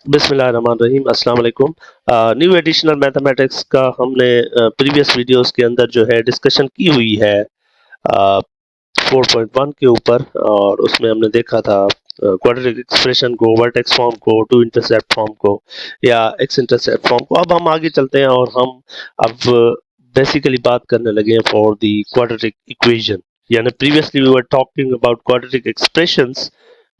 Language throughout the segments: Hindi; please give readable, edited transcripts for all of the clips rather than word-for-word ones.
बिस्मिल्लाहिर्रहमानिर्रहीम अस्सलाम वालेकुम। न्यू एडिशनल मैथमेटिक्स का हमने प्रीवियस वीडियोस के अंदर जो है डिस्कशन की हुई है 4.1 के ऊपर, और उसमें हमने देखा था क्वाड्रेटिक एक्सप्रेशन को, वर्टेक्स फॉर्म को, टू इंटरसेप्ट फॉर्म को या एक्स इंटरसेप्ट फॉर्म को। अब हम आगे चलते हैं और हम अब बेसिकली बात करने लगे हैं फॉर द क्वाड्रेटिक इक्वेशन। यानी previously we were talking about quadratic expressions,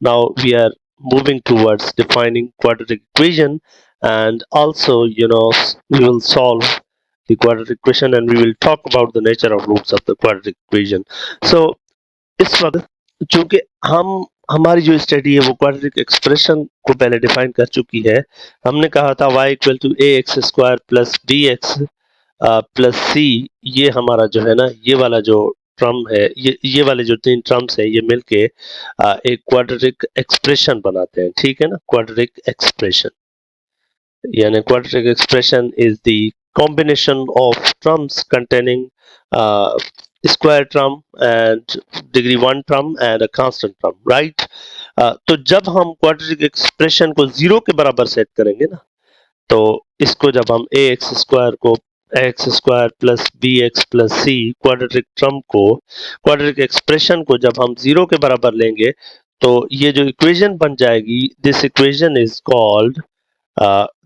now we are moving towards defining quadratic equation, and also we will solve the quadratic equation and we will talk about the nature of roots of the quadratic equation. So इस वक्त चूंकि हमारी जो स्टडी है वो क्वाड्रेटिक एक्सप्रेशन को पहले डिफाइन कर चुकी है। हमने कहा था y equal to A x square plus B X plus सी। ये हमारा जो है ना, ये वाला जो टर्म है, ये वाले जो तीन टर्म्स है, ये मिलके एक क्वाड्रेटिक एक्सप्रेशन बनाते हैं। ठीक है ना, क्वाड्रेटिक एक्सप्रेशन यानी quadratic expression is the combination of terms containing square term and degree 1 term and a constant term, right? तो जब हम quadratic expression को जीरो के बराबर सेट करेंगे ना, तो इसको जब हम ए एक्स स्क्वायर को X square plus B X plus C quadratic term को, क्वाड्रेटिक एक्सप्रेशन को जब हम जीरो के बराबर लेंगे, तो ये जो इक्वेशन बन जाएगी, this equation is called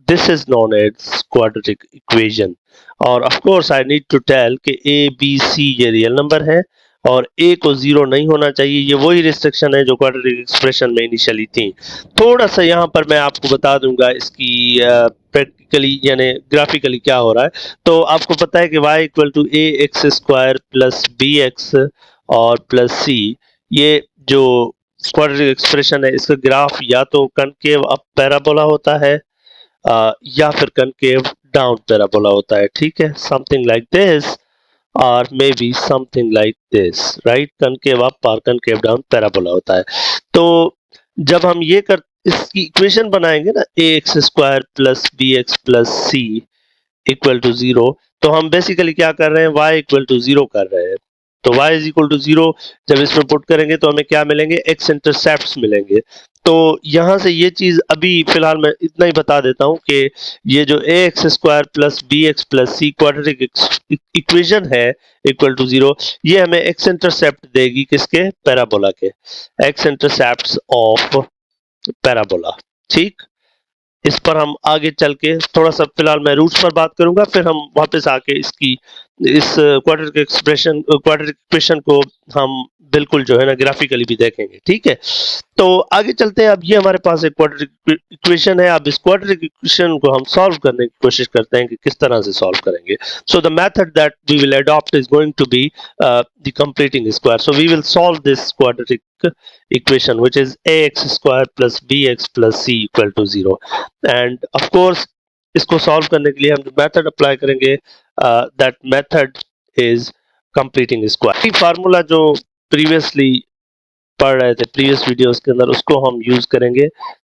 this is known as quadratic equation. और of course I need to tell कि a b c ये रियल नंबर है और a को जीरो नहीं होना चाहिए। ये वही रिस्ट्रिक्शन है जो क्वाड्रेटिक एक्सप्रेशन में इनिशियली थी। थोड़ा सा यहाँ पर मैं आपको बता दूंगा इसकी प्रैक्टिकली यानी ग्राफिकली क्या हो रहा है। तो आपको पता है कि y equal to A x square plus B x और प्लस सी, ये जो क्वाड्रेटिक एक्सप्रेशन है इसका ग्राफ या तो कनकेव अप पैराबोला होता है या फिर कनकेव डाउन पैराबोला होता है। ठीक है, समथिंग लाइक दिस और may be something like this, right? Concave up और कनकेव डाउन पैराबोला होता है। तो जब हम ये कर इसकी इक्वेशन बनाएंगे ना, A x square plus B X plus C equal to zero, तो हम बेसिकली क्या कर रहे हैं, y इक्वल टू जीरो कर रहे हैं। तो y is equal to zero जब इसमें पुट करेंगे तो हमें क्या मिलेंगे, x इंटरसेप्ट्स मिलेंगे। तो यहां से ये चीज अभी फिलहाल मैं इतना ही बता देता हूं कि ये जो A x square plus B X plus C quadratic equation है इक्वल टू जीरो, ये हमें x इंटरसेप्ट देगी किसके, पैराबोला के, x इंटरसेप्ट्स ऑफ पैराबोला। ठीक, इस पर हम आगे चल के थोड़ा सा फिलहाल मैं रूट्स पर बात करूंगा, फिर हम वापस आके इसकी इस क्वाड्रेटिक इक्वेशन को हम बिल्कुल जो है ना ग्राफिकली भी देखेंगे। ठीक है, तो आगे चलते हैं। अब ये हमारे पास एक क्वाड्रेटिक इक्वेशन है। अब इस क्वाड्रेटिक इक्वेशन को हम सॉल्व करने की कोशिश करते हैं कि किस तरह से सॉल्व करेंगे। So the method that we will adopt is going to be the completing square. So we will solve this quadratic equation which is ax square plus bx plus c equal to 0, and of course इसको सॉल्व करने के लिए हम जो मेथड अप्लाई करेंगे, that method is completing square. Formula जो प्रीवियसली पढ़ रहे थे प्रीवियस वीडियोस के अंदर, उसको हम यूज करेंगे।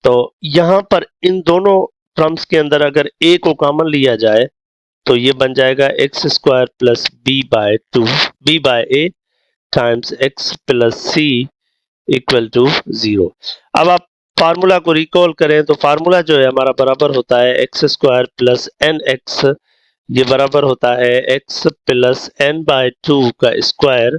तो यहाँ पर इन दोनों टर्म्स के अंदर अगर a को कॉमन लिया जाए तो ये बन जाएगा x square plus b by a times x plus C equal to zero. अब आप फार्मूला को रिकॉल करें तो फार्मूला जो है हमारा बराबर होता है x square plus n x, ये बराबर होता है x plus n by two का square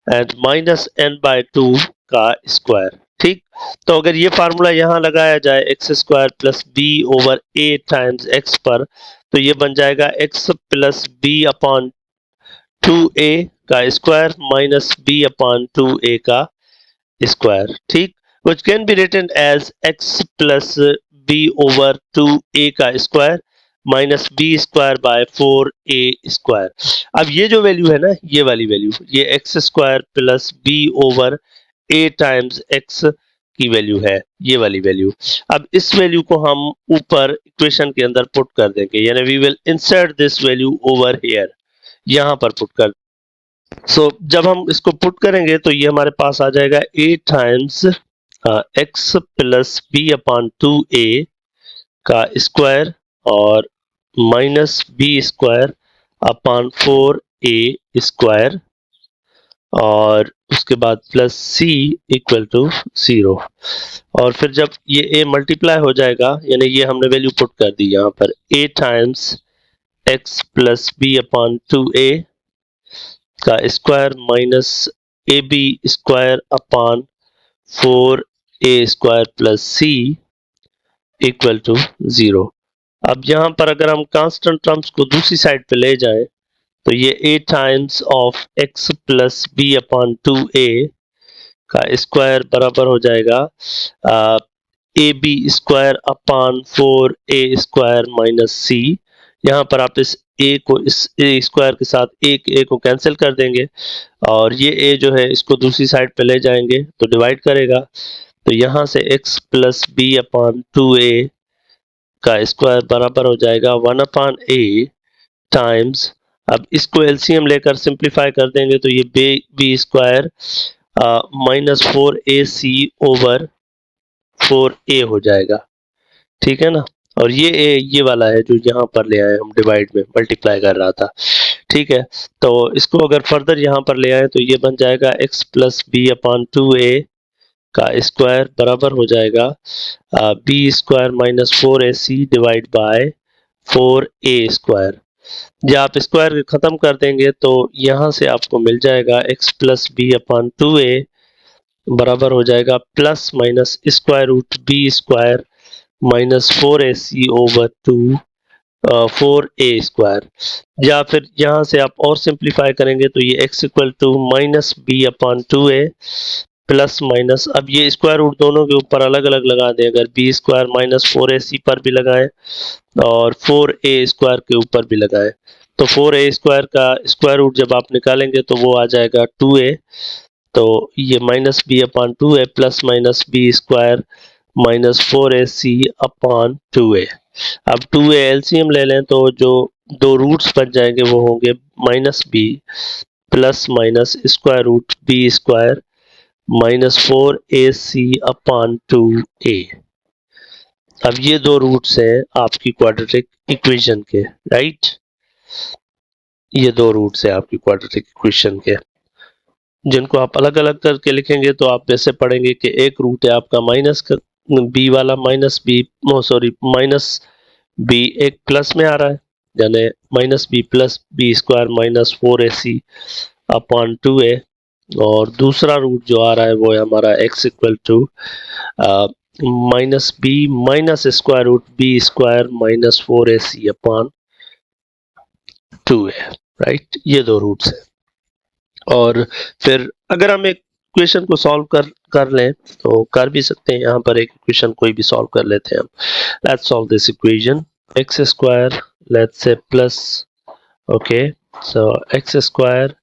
and minus n by two का स्क्वायर। ठीक, तो अगर ये फार्मूला यहाँ लगाया जाए x square plus b over a times x पर, तो ये बन जाएगा x plus b upon two a का square minus b upon two a का स्क्वायर। ठीक, which can be written as x plus b over 2a का square minus b square by 4a square. अब ये जो वैल्यू है ना, ये वाली वैल्यू, ये x square plus b over a times x की वैल्यू है, ये वाली वैल्यू। अब इस वैल्यू को हम ऊपर इक्वेशन के अंदर पुट कर देंगे, यानी we will insert this value over here, यहाँ पर पुट कर। जब हम इसको पुट करेंगे तो ये हमारे पास आ जाएगा a times x plus b upon two a का स्क्वायर और minus b square upon four a square और उसके बाद प्लस सी इक्वल टू 0। और फिर जब ये a मल्टीप्लाई हो जाएगा, यानी ये हमने वैल्यू पुट कर दी यहाँ पर, a times x plus b upon 2a का square minus a b square upon 4a square plus C equal to 0। अब यहाँ पर अगर हम कांस्टेंट टर्म्स को दूसरी साइड पे ले जाएं, तो ये a times of x plus b upon 2a का स्क्वायर बराबर हो जाएगा a b square upon 4a square minus c. यहाँ पर आप इस a को इस a स्क्वायर के साथ a को कैंसिल कर देंगे और ये a जो है इसको दूसरी साइड पे ले जाएंगे तो डिवाइड करेगा। तो यहाँ से x plus b upon 2a का स्क्वायर बराबर हो जाएगा 1 अपॉन a टाइम्स, अब इसको एलसीएम लेकर सिंप्लीफाई कर देंगे तो ये B square minus 4ac over 4a हो जाएगा, ठीक है ना। और ये a ये वाला है जो यहाँ पर ले आए हम डिवाइड में, मल्टीप्लाई कर रहा था, ठीक है। तो इसको अगर फर्दर यहाँ पर ले आए तो ये बन जाएगा x plus b upon 2a का स्क्वायर बराबर हो जाएगा b square minus 4ac divide by 4a square. जब आप स्क्वायर खत्म कर देंगे तो यहाँ से आपको मिल जाएगा x plus b upon 2a बराबर हो जाएगा plus minus square root b square minus 4ac over 4a square. या फिर यहाँ से आप और सिंप्लीफाई करेंगे तो ये x equal to minus b upon 2a plus minus, अब ये स्क्वायर रूट दोनों के ऊपर अलग अलग लगा दें, अगर बी स्क्वायर माइनस 4ac पर भी लगाएं और 4a स्क्वायर के ऊपर भी लगाएं तो 4a स्क्वायर का स्क्वायर रूट जब आप निकालेंगे तो वो आ जाएगा 2a। तो ये minus b upon 2a plus minus b square minus 4ac upon 2a। अब 2a एलसीएम ले लें तो जो दो रूट्स बन जाएंगे वो होंगे minus b plus minus square root b square minus 4ac upon 2a। अब ये दो रूट्स हैं आपकी क्वाड्रेटिक इक्वेशन के, राइट। ये दो रूट्स हैं आपकी क्वाड्रेटिक इक्वेशन के जिनको आप अलग अलग करके लिखेंगे तो आप वैसे पढ़ेंगे कि एक रूट है आपका माइनस बी वाला, माइनस बी एक प्लस में आ रहा है यानी minus b plus b square minus 4ac upon 2a, और दूसरा रूट जो आ रहा है वो है हमारा x equal to minus b minus square root b square minus 4ac upon 2a, right. ये दो रूट्स हैं। और फिर अगर हम एक इक्वेशन को सॉल्व कर लें तो कर भी सकते हैं, यहाँ पर एक इक्वेशन कोई भी सॉल्व कर लेते हैं हम। Let's solve this equation x square let's say plus, okay, so x square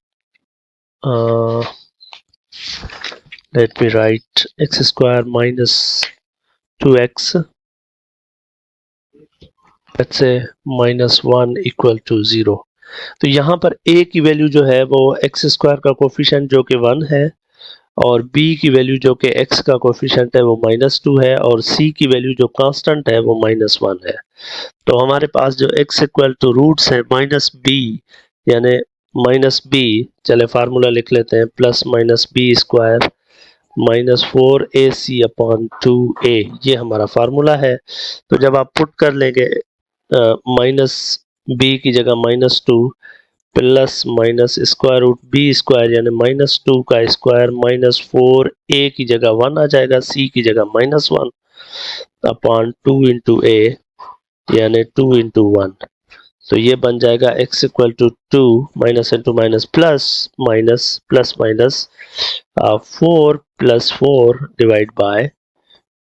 let me write x square minus 2x, let's say minus 1 equal to 0। तो यहाँ पर a की वैल्यू जो है वो x स्क्वायर का कोफिशिएंट जो कि 1 है, और b की वैल्यू जो कि x का कोफिशिएंट है वो -2 है, और c की वैल्यू जो कांस्टेंट है वो -1 है। तो हमारे पास जो x इक्वल टू रूट्स है माइनस बी यानी माइनस बी, चले फार्मूला लिख लेते हैं, plus minus b square minus 4ac upon 2a, ये हमारा फार्मूला है। तो जब आप पुट कर लेंगे माइनस बी की जगह -2 plus minus square root b square यानी -2 का स्क्वायर माइनस 4a की जगह 1 आ जाएगा, c की जगह -1 अपॉन 2 इंटू a यानी 2 इंटू 1। तो ये बन जाएगा x equal to 2 minus into minus plus minus plus minus 4 plus 4 divide by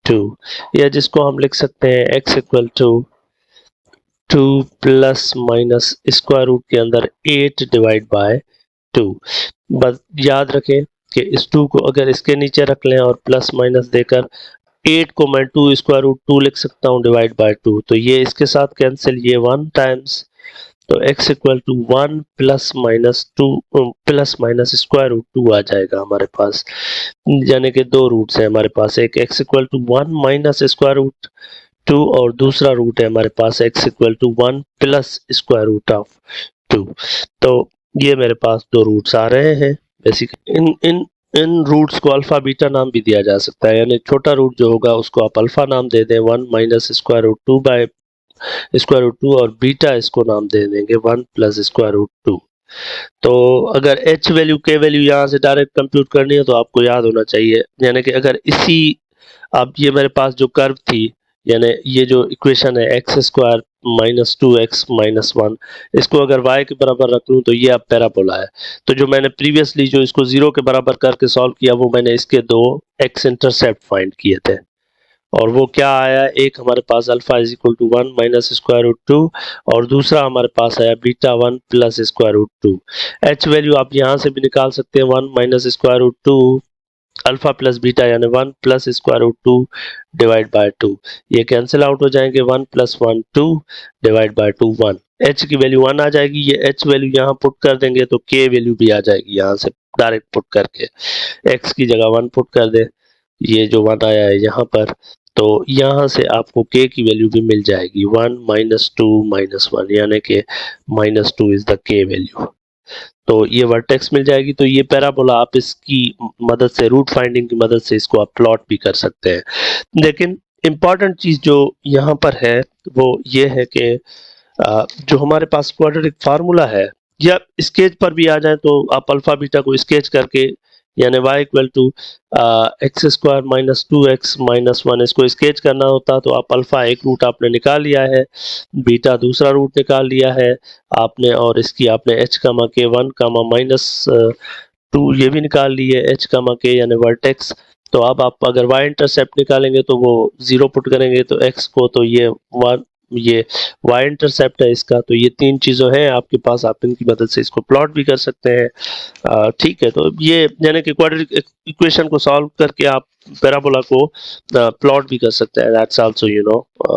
2, या जिसको हम लिख सकते हैं x equal to 2 plus minus square root के अंदर 8 डिवाइड बाय 2। बस याद रखें कि इस 2 को अगर इसके नीचे रख लें और प्लस माइनस देकर 8 को मैं 2 स्क्वायर रूट 2 लिख सकता हूँ डिवाइड बाय 2, तो ये इसके साथ कैंसिल, ये 1 टाइम्स, तो x equal to 1 plus minus 2 plus minus square root 2 आ जाएगा हमारे पास, यानी कि दो रूट्स हैं हमारे पास, एक x equal to 1 minus square root 2 और दूसरा रूट है हमारे पास x equal to 1 plus square root of 2। तो ये मेरे पास दो रूट्स आ रहे हैं बेसिक इन इन इन रूट्स को अल्फा बीटा नाम भी दिया जा सकता है, यानी छोटा रूट जो होगा उसको आप अल्फा नाम दे दें 1 minus square root 2 by square root 2, और बीटा इसको नाम दे देंगे 1 प्लस स्क्वायर रूट 2। तो अगर h वैल्यू k वैल्यू यहाँ से डायरेक्ट कंप्यूट करनी है तो आपको याद होना चाहिए, यानी कि अगर इसी अब ये मेरे पास जो कर्व थी, यानी ये जो इक्वेशन है x square minus 2x minus 1, इसको अगर y के बराबर रख लूँ तो ये अब पैराबोला है। तो जो मैंने प्रीवियसली जो इसको 0 के बराबर करके सॉल्व किया वो मैंने इसके दो x इंटरसेप्ट फाइंड किए थे, और वो क्या आया, एक हमारे पास alpha is equal to 1 minus square root 2, और दूसरा हमारे पास आया beta 1 plus square root 2। H value आप यहाँ से भी निकाल सकते हैं 1 minus square root 2 alpha plus beta, यानी 1 plus square root 2 divide by 2, ये कैंसिल आउट हो जाएंगे, 1 प्लस 1 2 डिवाइड बाय 2 1। एच की वैल्यू 1 आ जाएगी, ये एच वैल्यू यहाँ पुट कर देंगे तो के वैल्यू भी आ जाएगी यहाँ से डायरेक्ट पुट करके, एक्स की जगह 1 पुट कर दे, ये जो 1 आया है यहाँ पर, तो यहाँ से आपको k की वैल्यू भी मिल जाएगी 1 माइनस 2 माइनस 1, यानी कि minus 2 is the k value. तो ये वर्टेक्स मिल जाएगी। तो ये पैराबोला आप इसकी मदद से, रूट फाइंडिंग की मदद से इसको आप प्लॉट भी कर सकते हैं। लेकिन इम्पॉर्टेंट चीज जो यहाँ पर है वो ये है कि जो हमारे पास क्वाड्रेटिक फार्मूला है, या स्केच पर भी आ जाए तो आप अल्फा बीटा को स्केच करके, यानी y equal to x square minus 2x minus 1, इसको स्केच करना होता तो आप अल्फा एक रूट आपने निकाल लिया है, बीटा दूसरा रूट निकाल लिया है आपने, और इसकी आपने h कामा के 1 कामा माइनस 2 ये भी निकाल ली है, h कामा के यानी वर्टेक्स। तो अब आप अगर y इंटरसेप्ट निकालेंगे तो वो 0 पुट करेंगे तो x को, तो ये 1, ये y इंटरसेप्ट है इसका। तो ये तीन चीज़ों हैं आपके पास, आप इनकी मदद से इसको प्लॉट भी कर सकते हैं। ठीक है, तो ये यानी कि क्वाड्रेटिक इक्वेशन को सॉल्व करके आप पैराबोला को प्लॉट भी कर सकते हैं। That's also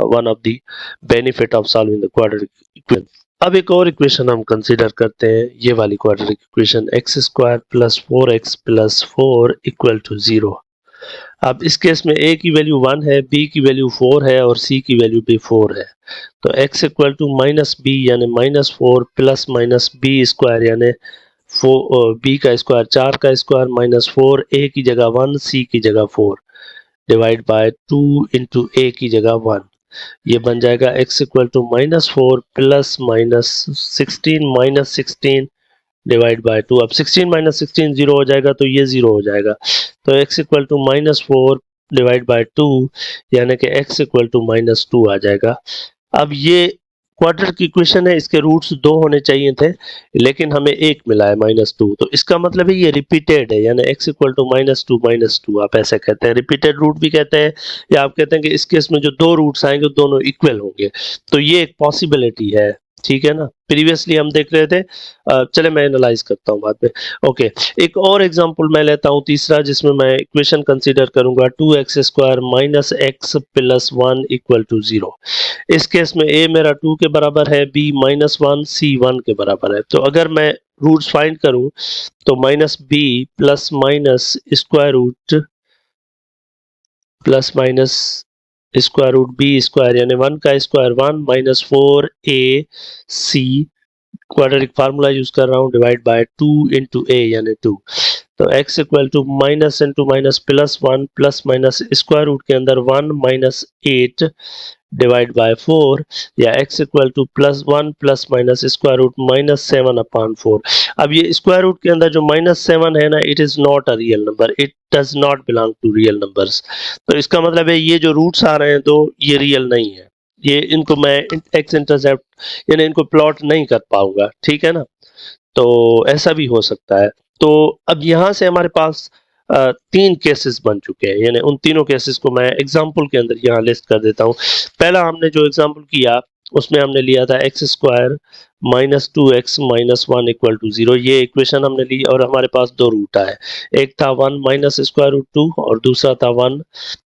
one of the benefit of solving the quadratic equation. अब एक और इक्वेशन हम कंसीडर करते हैं, ये वाली quadratic equation x square plus 4x plus 4 equal to 0। अब इस केस में a की वैल्यू 1 है, b की वैल्यू 4 है और c की वैल्यू भी 4 है। तो x equal to minus b यानी minus 4 plus minus b square यानी b का स्क्वायर 4 का स्क्वायर माइनस 4, a की जगह 1 c की जगह 4 डिवाइड बाय 2 इंटू a की जगह 1। ये बन जाएगा x equal to minus 4 plus minus 16 minus 16 divide by 2। अब 16 माइनस 16 0 हो जाएगा तो ये 0 हो जाएगा। तो x equal to minus 4 divide by 2 यानी कि x इक्वल टू माइनस 2 आ जाएगा। अब ये क्वाड्रेटिक की इक्वेशन है, इसके रूट्स 2 होने चाहिए थे लेकिन हमें एक मिला है माइनस 2, तो इसका मतलब है ये रिपीटेड है, यानी x इक्वल टू माइनस 2 आप ऐसे कहते हैं, रिपीटेड रूट भी कहते हैं, या आप कहते हैं कि इस केस में जो दो रूट्स आएंगे दोनों इक्वल होंगे। तो ये एक पॉसिबिलिटी है, ठीक है ना। प्रीवियसली हम देख रहे थे, चले मैं एनालाइज करता हूँ बाद में। ओके, एक और एग्जांपल मैं लेता हूँ तीसरा, जिसमें मैं इक्वेशन कंसीडर करूंगा 2x square minus x plus 1 equal to 0। इस केस में a मेरा 2 के बराबर है, b माइनस 1, c 1 के बराबर है। तो अगर मैं रूट्स फाइंड करूं तो minus b plus minus square root plus minus square root b square यानी 1 का square 1 minus 4ac, quadratic formula use कर रहा हूँ, डिवाइड बाय 2 इंटू a यानी 2। तो x equal to minus into minus plus 1 plus minus square root के अंदर 1 माइनस 8 डिवाइड बाय 4, या x equal to plus 1 plus minus square root minus 7 upon 4। अब ये स्क्वायर रूट के अंदर जो माइनस 7 है ना, it is not a real number, it does not belong to real numbers. तो इसका मतलब है ये जो रूट्स आ रहे हैं तो ये रियल नहीं है, ये इनको मैं एक्स इंटरसेप्ट यानी इनको प्लॉट नहीं कर पाऊंगा, ठीक है ना। तो ऐसा भी हो सकता है। तो अब यहाँ से हमारे पास तीन केसेस बन चुके हैं, यानी उन तीनों केसेस को मैं एग्जांपल के अंदर यहाँ लिस्ट कर देता हूँ। पहला हमने जो एग्जांपल किया उसमें हमने लिया था x square minus 2x minus 1 equal to 0, ये इक्वेशन हमने ली और हमारे पास दो रूट आए, एक था 1 माइनस स्क्वायर रूट 2 और दूसरा था 1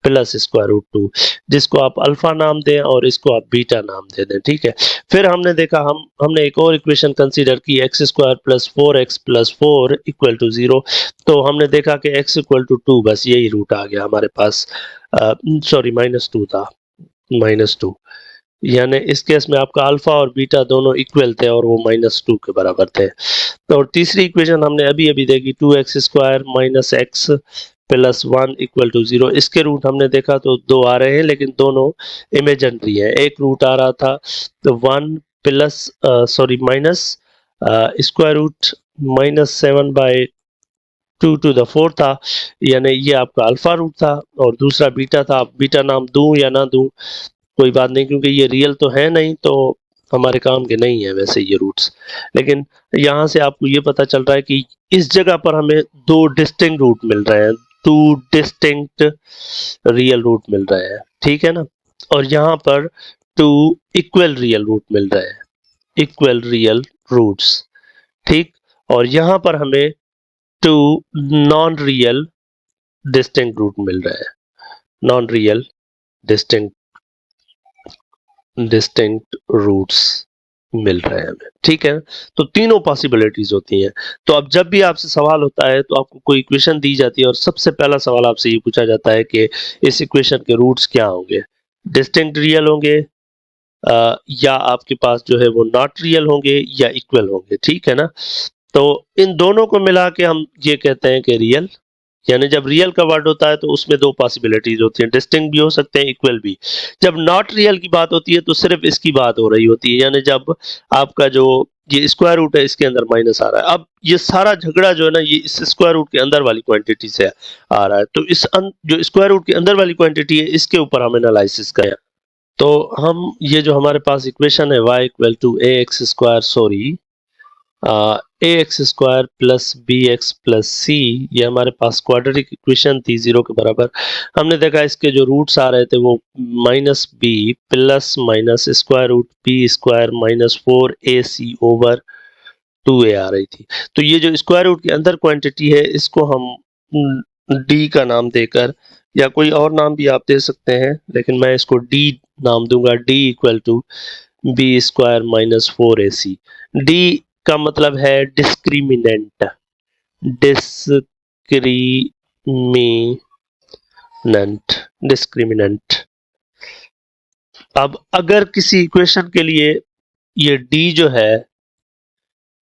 प्लस स्क्वायर रूट 2, जिसको आप अल्फा नाम दें और इसको आप बीटा नाम दे दें, ठीक है। फिर हमने देखा हमने एक और इक्वेशन कंसीडर की x square plus 4x plus 4 equal to 0। तो हमने देखा कि x इक्वल टू 2, बस यही रूट आ गया हमारे पास, सॉरी माइनस 2 था, माइनस 2। यानी इस केस में आपका अल्फा और बीटा दोनों इक्वल थे और वो -2 के बराबर थे। और तीसरी इक्वेशन हमने अभी अभी देखी 2x² - x + 1 = 0। इसके रूट हमने देखा तो दो आ रहे हैं लेकिन दोनों इमेजिनरी हैं। एक रूट आ रहा था तो 1 plus minus square root -7/2 to the 4 था, यानी ये आपका अल्फा रूट था। और दूसरा बीटा था। बीटा नाम दूं या ना दूं कोई बात नहीं, क्योंकि ये रियल तो है नहीं तो हमारे काम के नहीं है वैसे ये रूट्स। लेकिन यहाँ से आपको ये पता चल रहा है कि इस जगह पर हमें दो डिस्टिंक्ट रूट मिल रहे हैं, टू डिस्टिंक्ट रियल रूट मिल रहे हैं, ठीक है ना। और यहाँ पर टू इक्वल रियल रूट मिल रहे हैं, इक्वल रियल रूट्स, ठीक। और यहाँ पर हमें two non real distinct root मिल रहे हैं, non real distinct distinct roots मिल रहे हैं हमें, ठीक है। तो तीनों पॉसिबिलिटीज होती हैं। तो अब जब भी आपसे सवाल होता है तो आपको कोई इक्वेशन दी जाती है और सबसे पहला सवाल आपसे ये पूछा जाता है कि इस इक्वेशन के रूट्स क्या होंगे, डिस्टिंक्ट रियल होंगे या आपके पास जो है वो नॉट रियल होंगे या इक्वल होंगे, ठीक है ना। तो इन दोनों को मिला के हम ये कहते हैं कि रियल। यानी जब रियल का वर्ड होता है तो उसमें दो पॉसिबिलिटीज होती हैं, डिस्टिंक्ट भी हो सकते हैं, इक्वल भी। जब नॉट रियल की बात होती है तो सिर्फ इसकी बात हो रही होती है, यानी जब आपका जो ये स्क्वायर रूट है इसके अंदर माइनस आ रहा है। अब ये सारा झगड़ा जो है ना ये इस स्क्वायर रूट के अंदर वाली क्वांटिटी से आ रहा है। तो जो स्क्वायर रूट के अंदर वाली क्वांटिटी है इसके ऊपर हम एनालिसिस करें। तो हम ये जो हमारे पास इक्वेशन है y = ax² sorry ax² + bx + c, ये हमारे पास क्वाड्रेटिक इक्वेशन थी 0 के बराबर। हमने देखा इसके जो रूट्स आ रहे थे वो -b ± √b² - 4ac/2a आ रही थी। तो ये जो स्क्वायर रूट के अंदर क्वांटिटी है इसको हम d का नाम देकर, या कोई और नाम भी आप दे सकते हैं लेकिन मैं इसको d नाम दूंगा, d = b² - 4ac। d का मतलब है डिस्क्रिमिनेंट, डिस्क्रिमिनेंट। अब अगर किसी इक्वेशन के लिए ये d जो है,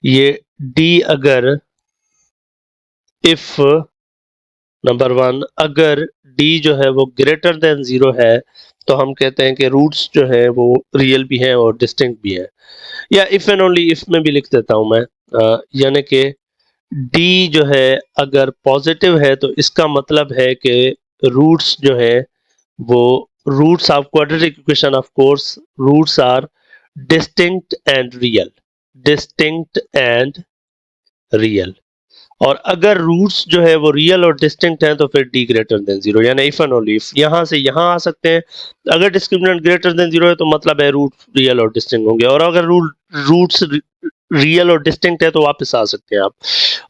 ये d अगर इफ नंबर 1 अगर d जो है वो ग्रेटर देन 0 है तो हम कहते हैं कि रूट्स जो है वो रियल भी हैं और डिस्टिंक्ट भी हैं। या इफ एंड ओनली इफ में भी लिख देता हूं मैं, यानी कि d जो है अगर पॉजिटिव है तो इसका मतलब है कि रूट्स जो है वो roots of quadratic equation, of course roots are distinct and real, distinct and real. और अगर रूट्स जो है वो रियल और डिस्टिंक्ट हैं तो फिर d ग्रेटर देन 0, यानी इफ एंड ओनली इफ। यहां से यहां आ सकते हैं, अगर डिस्क्रिमिनेंट ग्रेटर देन 0 है तो मतलब है रूट रियल और डिस्टिंक्ट होंगे, और अगर रूट्स रियल और डिस्टिंक्ट है तो वापस आ सकते हैं आप।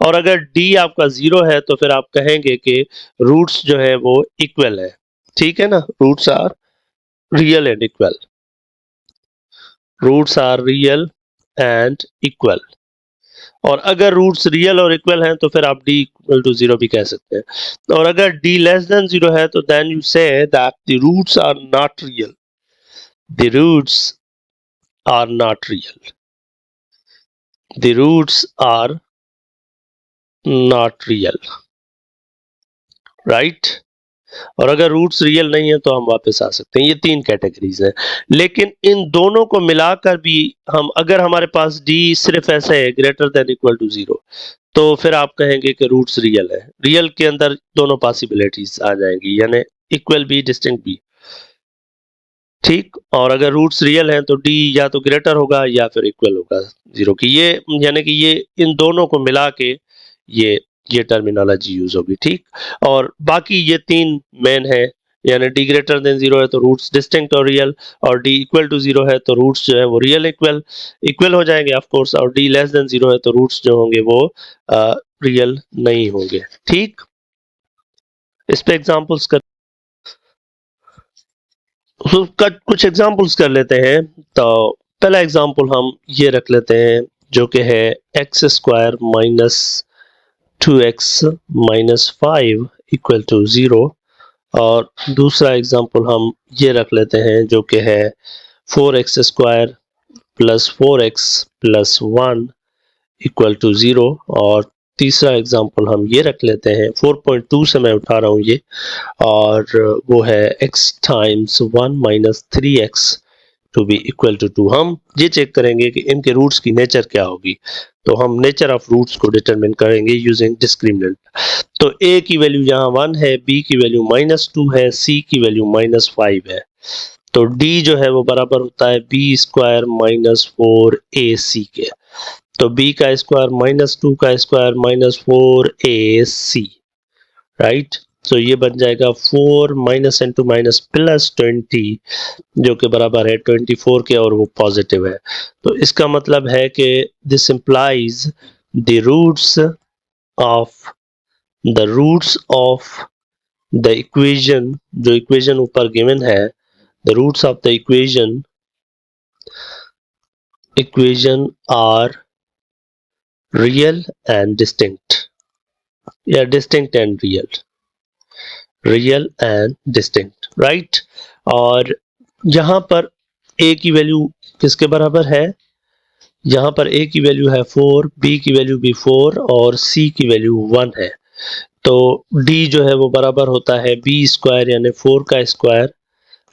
और अगर d आपका 0 है तो फिर आप कहेंगे कि रूट्स जो है वो इक्वल है, ठीक है ना। Roots are real and equal, roots are real and equal. और अगर रूट्स रियल और इक्वल हैं तो फिर आप d = 0 भी कह सकते हैं। और अगर d लेस देन 0 है तो then you say that the roots are not real, the roots are not real, the roots are not real, right. और अगर रूट्स रियल नहीं है तो हम वापस आ सकते हैं। ये तीन कैटेगरीज हैं। लेकिन इन दोनों को मिलाकर भी हम, अगर हमारे पास d सिर्फ ऐसे है ग्रेटर देन इक्वल टू 0, तो फिर आप कहेंगे कि रूट्स रियल है। रियल के अंदर दोनों पॉसिबिलिटीज आ जाएंगी, यानी इक्वल भी डिस्टिंक्ट भी, ठीक। और अगर रूट्स रियल हैं तो d या तो ग्रेटर होगा या फिर इक्वल होगा 0 की। ये यानी कि ये इन दोनों को मिला के ये टर्मिनोलॉजी यूज होगी, ठीक। और बाकी ये तीन मेन है, यानी d ग्रेटर देन 0 है तो रूट्स डिस्टिंक्ट और रियल, और d इक्वल टू 0 है तो रूट्स जो है वो रियल इक्वल इक्वल हो जाएंगे ऑफ कोर्स, और d लेस देन 0 है तो रूट्स जो होंगे वो रियल नहीं होंगे, ठीक। इस पे एग्जांपल्स कर, कुछ एग्जांपल्स कर लेते हैं। तो पहला एग्जांपल हम ये रख लेते हैं जो कि है x² - 2x - 5 = 0। और दूसरा एग्जांपल हम ये रख लेते हैं जो कि है 4x square plus 4x plus 1 equal to 0। और तीसरा एग्जांपल हम ये रख लेते हैं, 4.2 से मैं उठा रहा हूँ ये, और वो है x times 1 minus 3x to be equal to 2। हम ये चेक करेंगे कि इनके रूट्स की नेचर क्या होगी, तो हम नेचर ऑफ रूट्स को डिटरमिन करेंगे यूजिंग डिस्क्रिमिनेंट। तो a की वैल्यू यहाँ 1 है, b की वैल्यू -2 है, c की वैल्यू -5 है। तो d जो है वो बराबर होता है b स्क्वायर माइनस 4ac के। तो b का स्क्वायर -2 का स्क्वायर -4ac, राइट। तो ये बन जाएगा 4 माइनस इंटू माइनस प्लस 20 जो कि बराबर है 24 के, और वो पॉजिटिव है। तो इसका मतलब है कि this implies the roots of the equation, जो इक्वेशन ऊपर गिवन है, the roots of the equation are real and distinct, या distinct and real and distinct, right. और यहाँ पर a की वैल्यू किसके बराबर है, यहाँ पर a की वैल्यू है 4, b की वैल्यू भी 4 और c की वैल्यू 1 है। तो d जो है वो बराबर होता है b स्क्वायर यानी 4 का स्क्वायर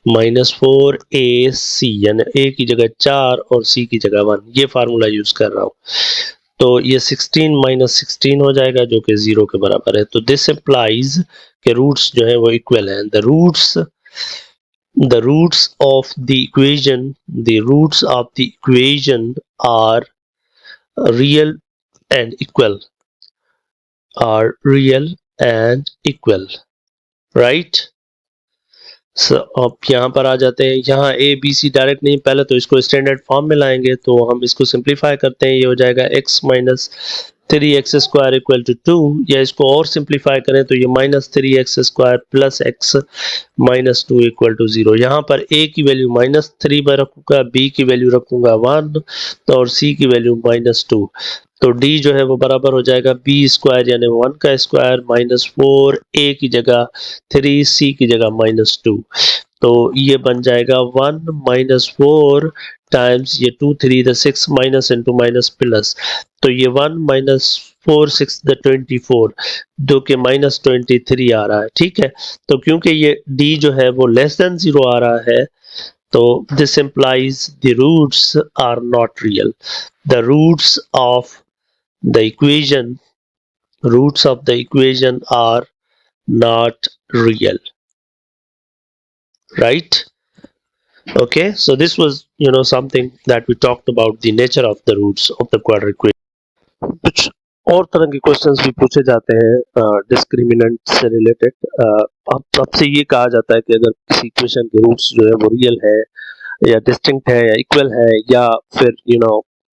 -4ac, यानी a की जगह 4 और c की जगह 1। ये फार्मूला यूज कर रहा हूँ। तो ये 16 माइनस 16 हो जाएगा जो कि 0 के बराबर है। तो दिस इंप्लाइज के रूट्स जो है वो इक्वल हैं। The roots of the equation are real and equal, right. अब यहाँ पर आ जाते हैं, यहाँ ए बी सी डायरेक्ट नहीं, पहले तो इसको स्टैंडर्ड फॉर्म में लाएंगे। तो हम इसको सिंप्लीफाई करते हैं, ये हो जाएगा x minus 3x square equal to 2, या इसको और सिंप्लीफाई करें तो ये -3x square plus x minus 2 equal to 0। यहाँ पर a की वैल्यू -3 पर रखूंगा, b की वैल्यू रखूंगा 1 और c की वैल्यू -2। तो d जो है वो बराबर हो जाएगा b स्क्वायर यानी 1 का स्क्वायर -4 a की जगह 3 c की जगह -2। तो ये बन जाएगा 1 -4 टाइम्स ये 2 3 the 6 minus into minus plus. तो ये 1 -4 6 द 24 जो कि -23 आ रहा है, ठीक है। तो क्योंकि ये d जो है वो लेस देन 0 आ रहा है, तो this implies the roots are not real. The roots of the equation are not real, right? Okay, so this was something that we talked about the nature of the roots of the quadratic equation. कुछ और तरह के क्वेश्चंस भी पूछे जाते हैं डिस्क्रिमिनेंट से रिलेटेड। अब आपसे ये कहा जाता है कि अगर किसी इक्वेशन के रूट्स जो है वो रियल है या डिस्टिंक्ट है या इक्वल है या फिर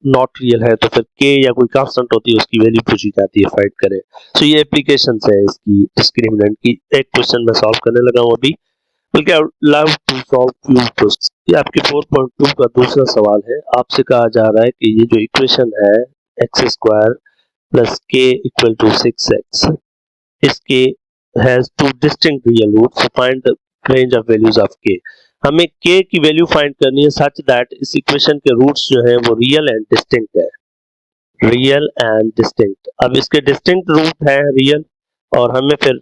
नॉट रियल है, तो फिर के या कोई कांस्टेंट होती है उसकी वैल्यू पूछी जाती है, फाइंड करें। सो ये एप्लीकेशंस है इसकी डिस्क्रिमिनेंट की। एक क्वेश्चन मैं सॉल्व करने लगा हूं अभी, बल्कि I would love to solve few questions. ये आपके 4.2 का दूसरा सवाल है। आपसे कहा जा रहा है कि ये जो इक्वेशन है x square plus k equal to 6x, इसके has two distinct real roots, find the range of values of k. हमें k की वैल्यू फाइंड करनी है सच दैट इस इक्वेशन के रूट्स जो है वो रियल एंड डिस्टिंक्ट है, रियल एंड डिस्टिंक्ट। अब इसके डिस्टिंक्ट रूट है रियल, और हमें फिर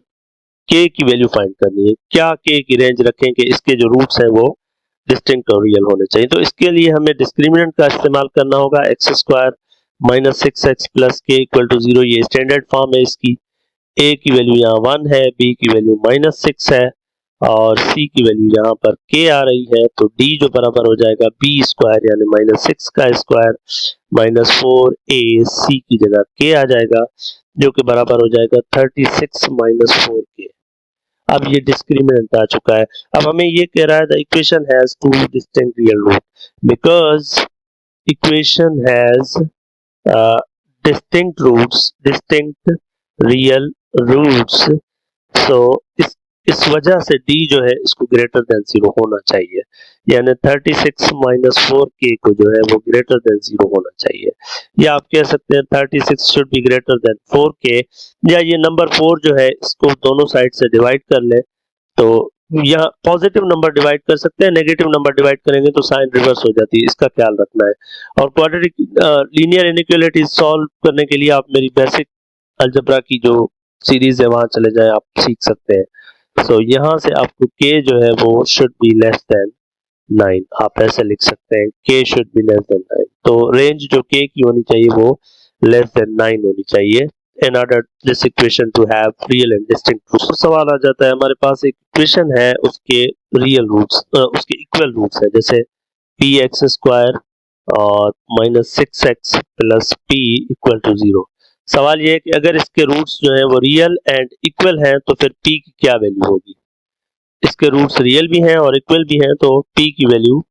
k की वैल्यू फाइंड करनी है। क्या k की रेंज रखें कि इसके जो रूट्स हैं वो डिस्टिंक्ट और रियल होने चाहिए। तो इसके लिए हमें डिस्क्रिमिनेंट का इस्तेमाल करना होगा। X square minus 6x plus k equal to 0, ये स्टैंडर्ड फॉर्म है इसकी। a की वैल्यू यहाँ 1 है, b की वैल्यू -6 है और c की वैल्यू यहाँ पर k आ रही है। तो d जो बराबर हो जाएगा b स्क्वायर यानी -6 का स्क्वायर -4ac की जगह k आ जाएगा जो कि बराबर हो जाएगा 36 4k। अब ये डिस्क्रिमिनेंट आ चुका है। अब हमें ये कह रहा है the equation has two distinct real root, because equation has distinct real roots. So इस वजह से d जो है इसको ग्रेटर देन 0 होना चाहिए, यानी 36 4k को जो है वो ग्रेटर देन 0 होना चाहिए। या आप कह सकते हैं 36 should be greater than 4k, या ये नंबर 4 जो है इसको दोनों साइड से डिवाइड कर ले तो यहाँ पॉजिटिव नंबर डिवाइड कर सकते हैं, नेगेटिव नंबर डिवाइड करेंगे तो साइन रिवर्स हो जाती है, इसका ख्याल रखना है। और क्वाड्रेटिक लीनियर इनइक्वालिटीज सॉल्व करने के लिए आप मेरी बेसिक अलजेब्रा की जो सीरीज है वहां चले जाएं, आप सीख सकते हैं। सो यहाँ से आपको k जो है वो शुड बी लेस देन 9, आप ऐसे लिख सकते हैं k should be less then 9। तो रेंज जो k की होनी चाहिए वो लेस देन 9 होनी चाहिए in order this equation to have real and distinct roots। तो सवाल आ जाता है, हमारे पास एक इक्वेशन है, उसके रियल रूट्स उसके इक्वल रूट्स है, जैसे पी एक्स स्क्वायर और minus 6x plus p equal to 0। सवाल ये है कि अगर इसके रूट्स जो है वो रियल एंड इक्वल हैं तो फिर p की क्या वैल्यू होगी। इसके रूट्स रियल भी हैं और इक्वल भी हैं, तो p की वैल्यू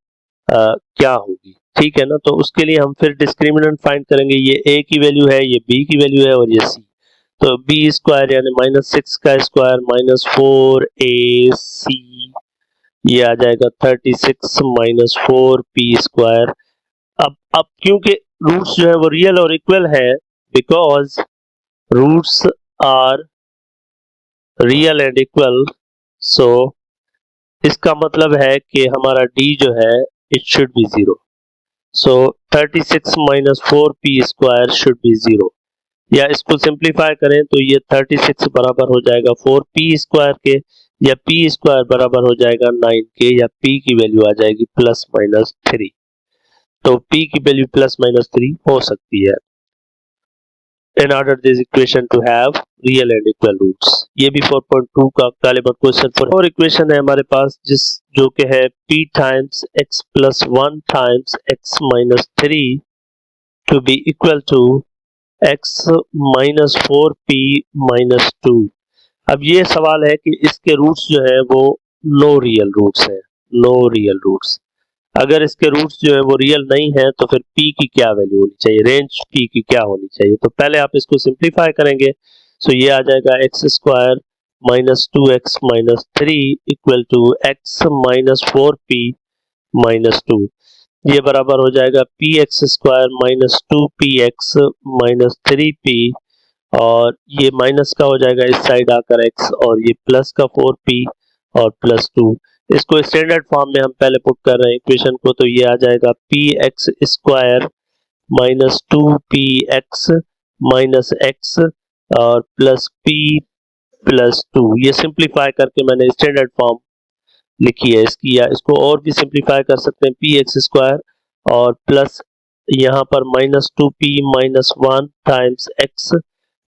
क्या होगी, ठीक है ना। तो उसके लिए हम फिर डिस्क्रिमिनेंट फाइंड करेंगे, ये a की वैल्यू है, ये b की वैल्यू है और ये c। तो b स्क्वायर यानी माइनस 6 का स्क्वायर माइनस 4ac, ये आ जाएगा 36 माइनस 4p स्क्वायर। अब क्योंकि रूट्स जो है वो रियल और इक्वल है, because roots are real and equal, so इसका मतलब है कि हमारा d जो है it should be 0। So 36 minus 4p square should be 0। या इसको सिंप्लीफाई करें तो ये 36 बराबर हो जाएगा 4p स्क्वायर के, या p स्क्वायर बराबर हो जाएगा 9 के, या p की वैल्यू आ जाएगी प्लस माइनस 3। तो p की वैल्यू प्लस माइनस 3 हो सकती है in order this equation to have real and equal roots। ये भी 4.2 का तालिबान क्वेश्चन फॉर और इक्वेशन है हमारे पास, जिस जो कि है p times x plus 1 times x minus 3 to be equal to x minus 4p minus 2। अब ये सवाल है कि इसके रूट्स जो है वो नो रियल रूट्स है, नो रियल रूट्स। अगर इसके रूट्स जो है वो रियल नहीं है तो फिर p की क्या वैल्यू होनी चाहिए, रेंज p की क्या होनी चाहिए। तो पहले आप इसको सिंप्लीफाई करेंगे, सो ये आ जाएगा x square minus 2x minus 3 equal to x minus 4p minus 2। ये बराबर हो जाएगा p x square minus 2px minus 3p, और ये माइनस का हो जाएगा इस साइड आकर x, और ये प्लस का 4p और प्लस 2। इसको स्टैंडर्ड फॉर्म में हम पहले पुट कर रहे हैं इक्वेशन को, तो ये आ जाएगा p x square minus 2px minus x और प्लस p प्लस 2। ये सिंप्लीफाई करके मैंने स्टैंडर्ड फॉर्म लिखी है इसकी, या इसको और भी सिंप्लीफाई कर सकते हैं, पी एक्स स्क्वायर और प्लस यहाँ पर minus 2p minus 1 times x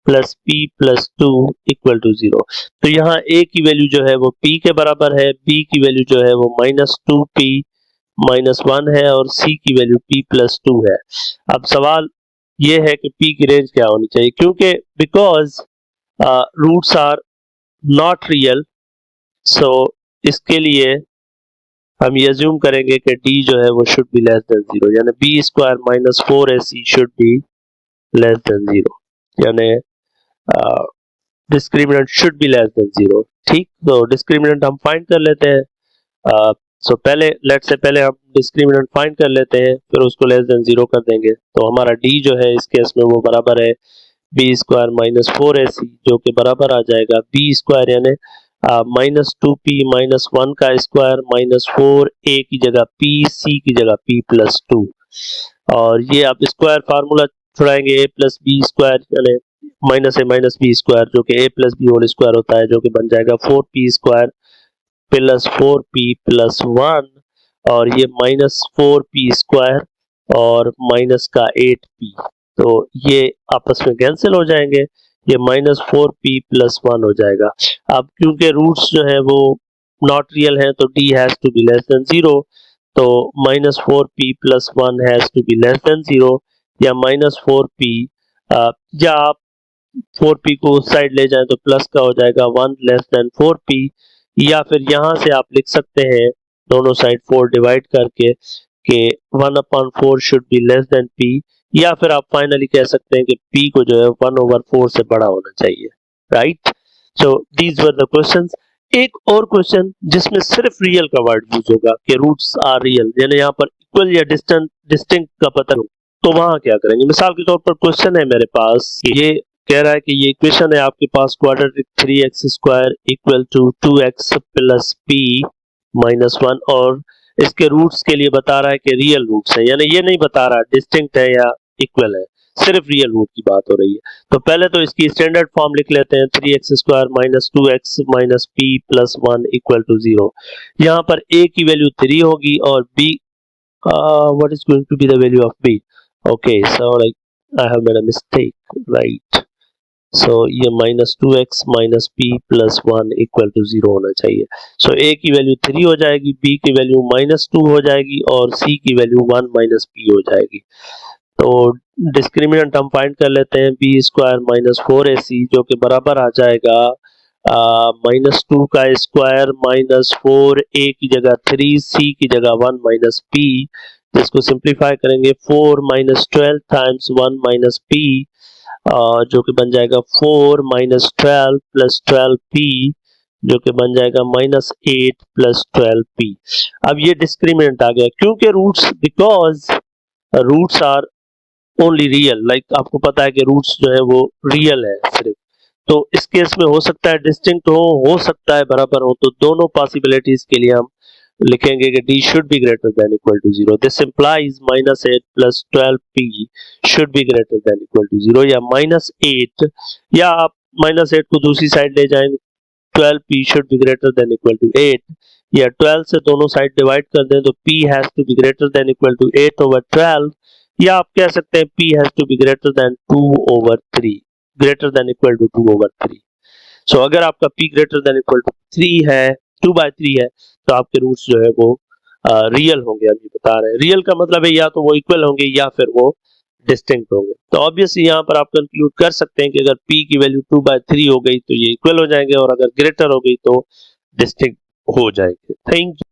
plus p plus 2 equal to 0। तो यहाँ a की वैल्यू जो है वो p के बराबर है, b की वैल्यू जो है वो माइनस 2p माइनस 1 है और c की वैल्यू p प्लस 2 है। अब सवाल ये है कि p की रेंज क्या होनी चाहिए, क्योंकि because roots are not real, so इसके लिए हम ये अज्यूम करेंगे कि d जो है वो शुड बी लेस देन 0, यानी b square minus 4ac should be less than 0, यानी discriminant should be less than 0। ठीक, तो डिस्क्रिमिनेंट हम फाइंड कर लेते हैं। सो पहले पहले हम डिस्क्रिमिनेंट फाइंड कर लेते हैं, फिर उसको लेस देन 0 कर देंगे। तो हमारा d जो है इस केस में वो बराबर है b स्क्वायर माइनस 4ac, जो कि बराबर आ जाएगा b स्क्वायर यानी माइनस 2p माइनस 1 का स्क्वायर माइनस 4a की जगह p, c की जगह p प्लस 2। और ये आप स्क्वायर फार्मूला छुड़ाएंगे, a प्लस बी स्क्वायर यानी minus a minus b square, जो कि a plus b whole square होता है, जो कि बन जाएगा 4p square plus 4p plus 1, और ये माइनस 4p स्क्वायर और माइनस का 8p, तो ये आपस में कैंसिल हो जाएंगे, ये माइनस 4p प्लस 1 हो जाएगा। अब क्योंकि रूट्स जो है वो नॉट रियल है तो d has to be less than 0, तो minus 4p plus 1 has to be less than 0, या माइनस 4p, या आप 4p को उस साइड ले जाएं तो प्लस का हो जाएगा 1 लेस देन 4p, या फिर यहां से आप लिख सकते हैं दोनों साइड 4 डिवाइड करके कि 1/4 should be less then p, या फिर आप फाइनली कह सकते हैं कि p को जो है 1/4 से बड़ा होना चाहिए, right. So these were the questions. एक और क्वेश्चन जिसमें सिर्फ रियल का वर्ड यूज होगा कि रूट्स आर रियल, यानी यहाँ पर इक्वल या डिस्टिंक्ट का पता हो, तो वहां क्या करेंगे। मिसाल के तौर पर क्वेश्चन है मेरे पास, ये कह रहा है कि ये इक्वेशन है आपके पास quadratic 3x² equal to 2x plus p minus 1, और इसके रूट्स के लिए बता रहा है कि रियल रूट्स है, यानी ये नहीं बता रहा डिस्टिंक्ट है या इक्वल है, सिर्फ रियल रूट की बात हो रही है। तो पहले तो इसकी स्टैंडर्ड फॉर्म लिख लेते हैं, 3x² minus 2x minus p plus 1 equal to 0। यहाँ पर a की वैल्यू 3 होगी और b what is going to be the value of b? Okay, so like I have made a mistake, right? So ये minus 2x minus p plus 1 equal to 0 होना चाहिए। सो a की वैल्यू 3 हो जाएगी, b की वैल्यू माइनस 2 हो जाएगी और c की वैल्यू 1 माइनस p हो जाएगी। तो डिस्क्रिमिनेंट हम फाइंड कर लेते हैं, b स्क्वायर माइनस 4ac जो कि बराबर आ जाएगा माइनस 2 का स्क्वायर माइनस 4a की जगह 3c की जगह 1 माइनस p, जिसको सिंप्लीफाई करेंगे 4 माइनस 12 टाइम्स 1 माइनस p जो कि बन जाएगा 4 माइनस 12 प्लस 12p जो कि बन जाएगा माइनस 8 प्लस 12p। अब ये डिस्क्रिमिनेंट आ गया क्योंकि roots, because roots are only real, like आपको पता है कि रूट्स जो है वो रियल है सिर्फ, तो इस केस में हो सकता है डिस्टिंक्ट हो सकता है बराबर हो, तो दोनों पॉसिबिलिटीज के लिए हम लिखेंगे कि d should be greater than equal to 0। This implies minus 8 plus 12p should be greater than equal to 0, या minus 8, या आप minus 8 को दूसरी साइड ले जाएंगे, 12p should be greater than equal to 8, या 12 से दोनों साइड डिवाइड कर दें तो p has to be greater than equal to 8 over 12, या आप कह सकते हैं p has to be greater than 2 over 3, greater than equal to 2 over 3। सो अगर आपका p greater than equal to 3 है, 2/3 है, तो आपके रूट्स जो है वो रियल होंगे। अभी बता रहे हैं रियल का मतलब है या तो वो इक्वल होंगे या फिर वो डिस्टिंक्ट होंगे। तो ऑब्वियसली यहाँ पर आप कंक्लूड कर सकते हैं कि अगर p की वैल्यू 2/3 हो गई तो ये इक्वल हो जाएंगे और अगर ग्रेटर हो गई तो डिस्टिंक्ट हो जाएंगे। Thank you.